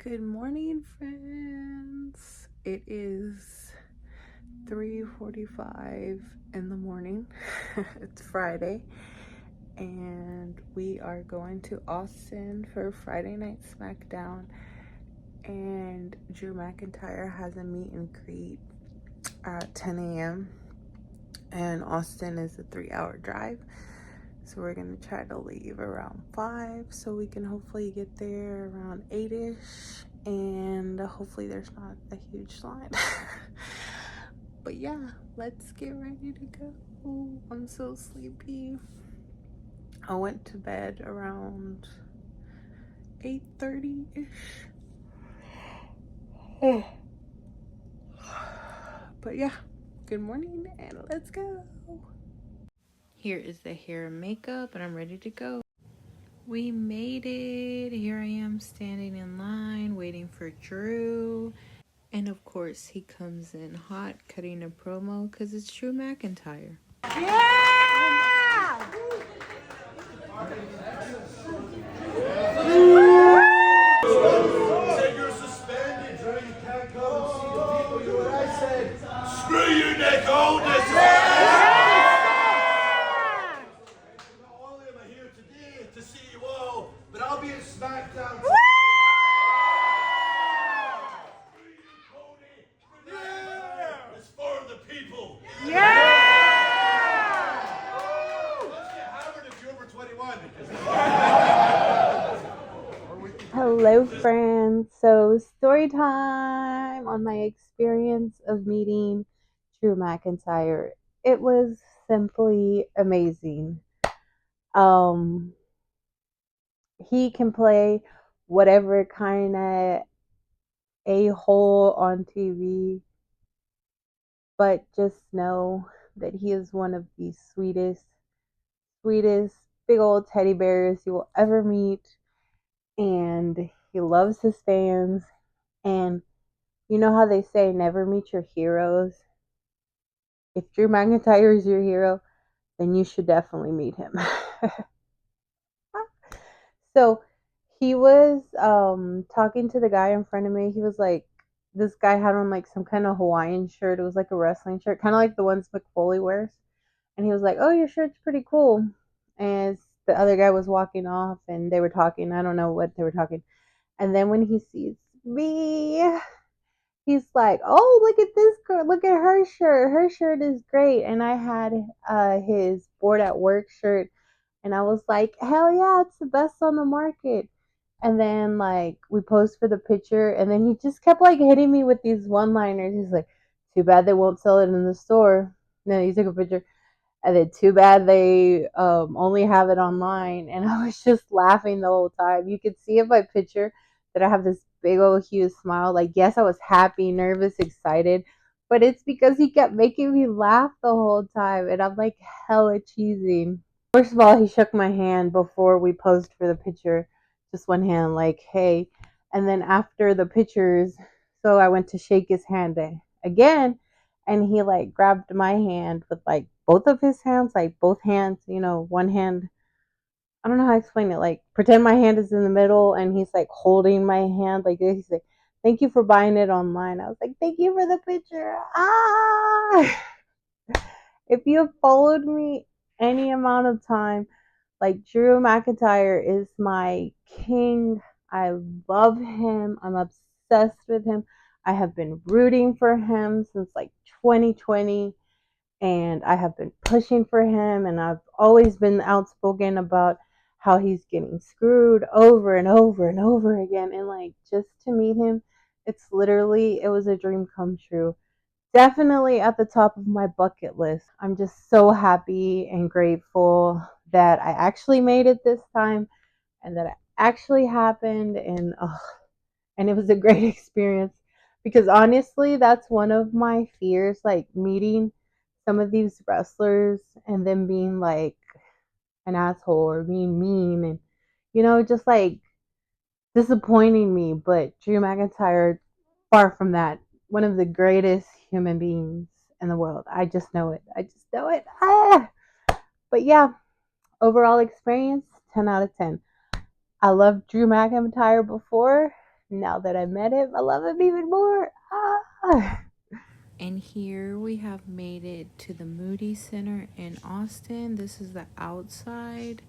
Good morning, friends. It is 3:45 in the morning. It's Friday, and we are going to Austin for Friday night Smackdown. And Drew McIntyre has a meet and greet at 10 a.m. and Austin is a 3-hour drive. So we're gonna try to leave around 5 so we can hopefully get there around 8ish, and hopefully there's not a huge line. But yeah, let's get ready to go. I'm so sleepy. I went to bed around 8:30ish. But yeah, good morning and let's go. Here is the hair and makeup, and I'm ready to go. We made it. Here I am standing in line waiting for Drew. And of course, he comes in hot, cutting a promo because it's Drew McIntyre. Yeah! You're suspended, Drew. You can't come and see the people. You what I said. Screw you, Nick. Hold this. Not only am I here today to see you all, but I'll be at Smackdown. It's for the people. Yeah! Let's get hammered if you're over 21. Hello, friends. So, story time on my experience of meeting Drew McIntyre. It was simply amazing. He can play whatever kind of a-hole on TV, but just know that he is one of the sweetest big old teddy bears you will ever meet, and he loves his fans. And you know how they say never meet your heroes? If Drew McIntyre is your hero, then you should definitely meet him. So he was talking to the guy in front of me. He was like, this guy had on like some kind of Hawaiian shirt. It was like a wrestling shirt, kind of like the ones McFoley wears. And he was like, "Oh, your shirt's pretty cool." And the other guy was walking off, and they were talking. I don't know what they were talking. And then when he sees me, he's like, "Oh, look at this girl! Look at her shirt. Her shirt is great." And I had his board at work shirt, and I was like, "Hell yeah, it's the best on the market." And then like we posed for the picture, and then he just kept like hitting me with these one-liners. He's like, "Too bad they won't sell it in the store." And then he took a picture, and then too bad they only have it online. And I was just laughing the whole time. You could see in my picture that I have this big old huge smile. Like, yes, I was happy, nervous, excited, but it's because he kept making me laugh the whole time, and I'm like hella cheesy. First of all, he shook my hand before we posed for the picture, just one hand, like, hey. And then after the pictures, so I went to shake his hand again, and he like grabbed my hand with like both of his hands, like both hands, one hand. I don't know how to explain it. Like, pretend my hand is in the middle, and he's like holding my hand like this. He's like, "Thank you for buying it online." I was like, "Thank you for the picture." Ah! If you have followed me any amount of time, like, Drew McIntyre is my king. I love him. I'm obsessed with him. I have been rooting for him since like 2020, and I have been pushing for him, and I've always been outspoken about how he's getting screwed over and over and over again. And like, just to meet him, it was a dream come true. Definitely at the top of my bucket list. I'm just so happy and grateful that I actually made it this time, and that it actually happened. And it was a great experience, because honestly, that's one of my fears, like meeting some of these wrestlers and them being like an asshole or being mean, and just like disappointing me. But Drew McIntyre, far from that, one of the greatest human beings in the world. I just know it. I just know it. Ah! But yeah, overall experience, 10 out of 10. I loved Drew McIntyre before, now that I met him, I love him even more. Ah. And here we have made it to the Moody Center in Austin. This is the outside.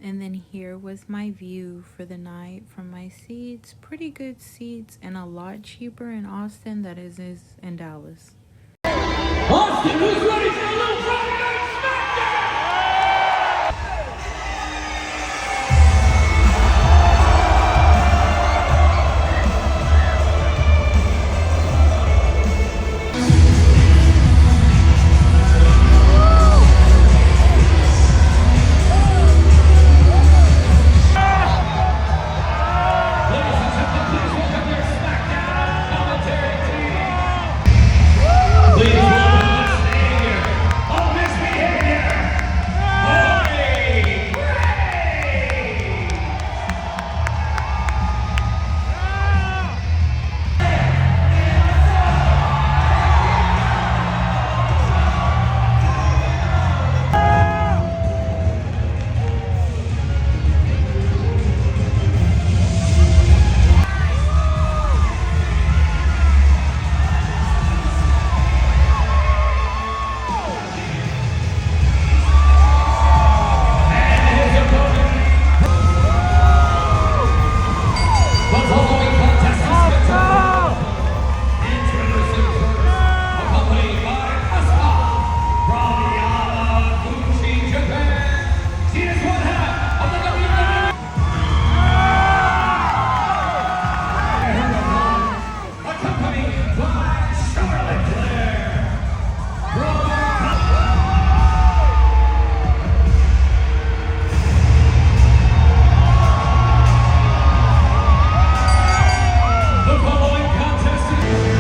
And then here was my view for the night from my seats. Pretty good seats and a lot cheaper in Austin than it is in Dallas. Austin, who's ready for a little Friday Night Smackdown? Ladies and gentlemen, please welcome your Smackdown commentary team. Please welcome the savior of misbehavior, Corey Gray. The following contest is scheduled introducing first, accompanied by Asuka from Yamaguchi, Japan. She is one half of the WWE. Accompanied by Charlotte Flair from the following contest is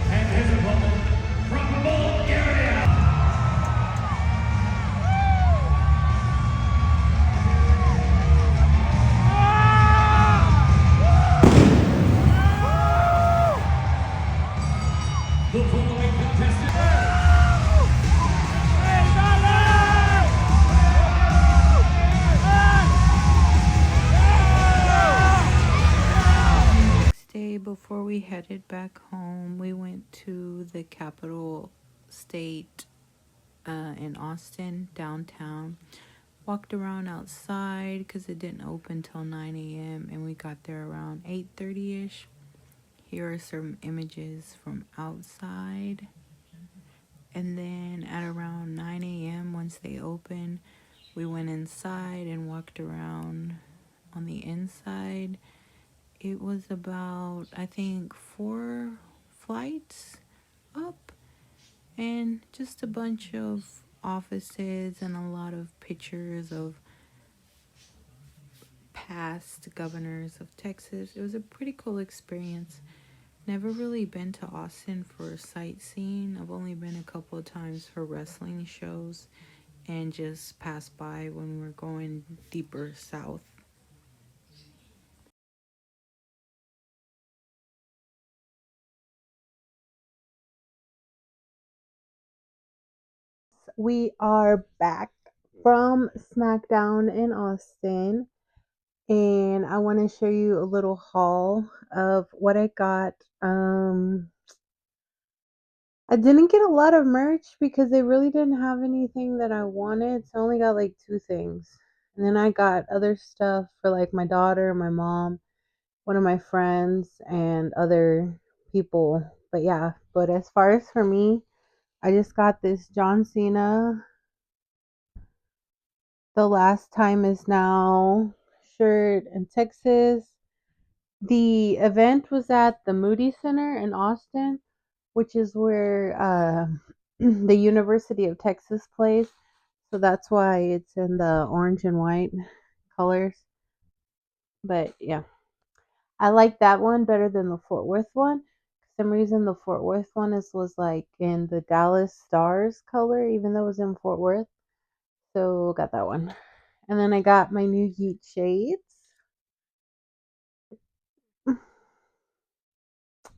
and his opponent from Bulgaria. The following contestant. Next day, before we headed back home, we went to the Capitol State in Austin, downtown. Walked around outside because it didn't open till 9 a.m. and we got there around 8:30ish. Here are some images from outside. And then at around 9 a.m., once they opened, we went inside and walked around on the inside. It was about, I think, 4 flights up and just a bunch of offices and a lot of pictures of past governors of Texas. It was a pretty cool experience. Never really been to Austin for sightseeing. I've only been a couple of times for wrestling shows and just passed by when we're going deeper south. We are back from Smackdown in Austin, and I want to show you a little haul of what I got. I didn't get a lot of merch because they really didn't have anything that I wanted, so I only got like 2 things. And then I got other stuff for like my daughter, my mom, one of my friends, and other people. But yeah, but as far as for me, I just got this John Cena The Last Time Is Now shirt in Texas. The event was at the Moody Center in Austin, which is where the University of Texas plays. So that's why it's in the orange and white colors. But yeah, I like that one better than the Fort Worth one. For some reason, the Fort Worth one was like in the Dallas Stars color, even though it was in Fort Worth. So got that one. And then I got my new Yeet shades.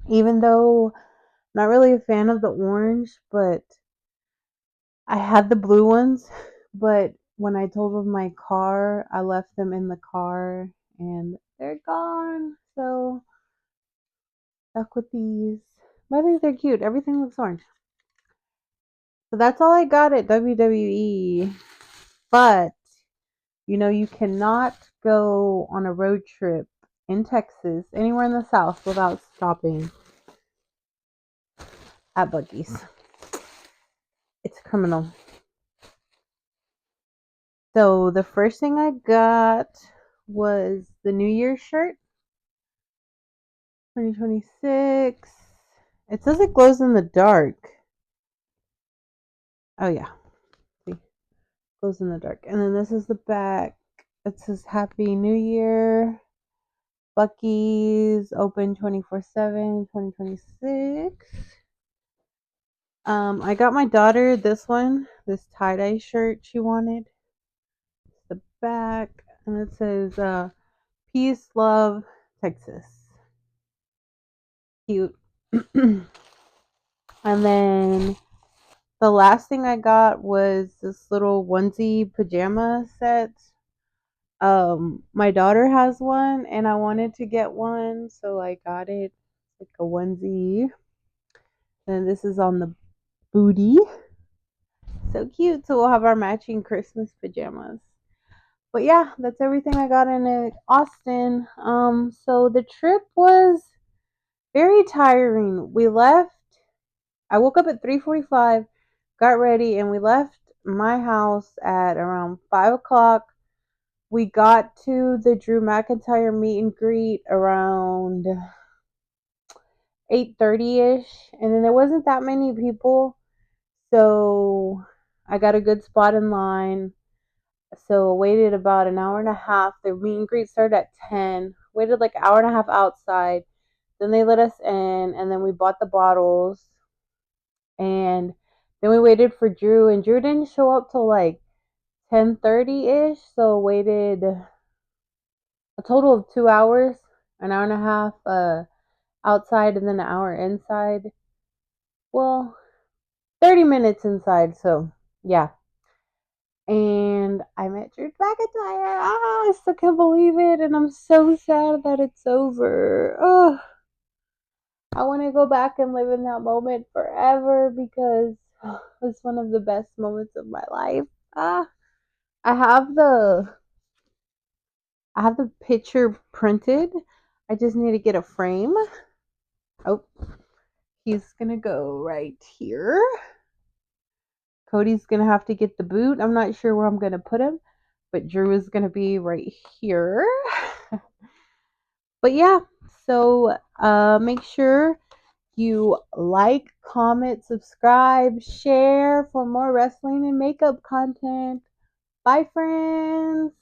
Even though not really a fan of the orange, but I had the blue ones. But when I totaled my car, I left them in the car and they're gone. So stuck with these. But I think they're cute. Everything looks orange. So that's all I got at WWE. But you cannot go on a road trip in Texas, anywhere in the South, without stopping at Buc-ee's. It's criminal. So the first thing I got was the New Year's shirt, 2026. It says it glows in the dark. Oh yeah, see, glows in the dark. And then this is the back. It says Happy New Year. Buc-ee's open 24/7, 2026. I got my daughter this one, this tie-dye shirt she wanted. It's the back, and it says Peace, Love, Texas. Cute. And then the last thing I got was this little onesie pajama set. My daughter has one and I wanted to get one, so I got it. It's like a onesie. And this is on the booty. So cute. So we'll have our matching Christmas pajamas. But yeah, that's everything I got in Austin. So the trip was very tiring. We left. I woke up at 3:45, got ready, and we left my house at around 5 o'clock. We got to the Drew McIntyre meet and greet around 8:30 ish, and then there wasn't that many people, so I got a good spot in line. So waited about an hour and a half. The meet and greet started at 10. Waited like an hour and a half outside. Then they let us in, and then we bought the bottles. And then we waited for Drew, and Drew didn't show up till like 10:30 ish. So waited a total of 2 hours, an hour and a half outside, and then an hour inside. Well, 30 minutes inside. So yeah. And I met Drew McIntyre. I still can't believe it, and I'm so sad that it's over. Oh, I want to go back and live in that moment forever because it was one of the best moments of my life. Ah, I have the I have the picture printed. I just need to get a frame. Oh, he's gonna go right here. Cody's gonna have to get the boot. I'm not sure where I'm gonna put him, but Drew is gonna be right here. But yeah, so make sure you like, comment, subscribe, share for more wrestling and makeup content. Bye, friends.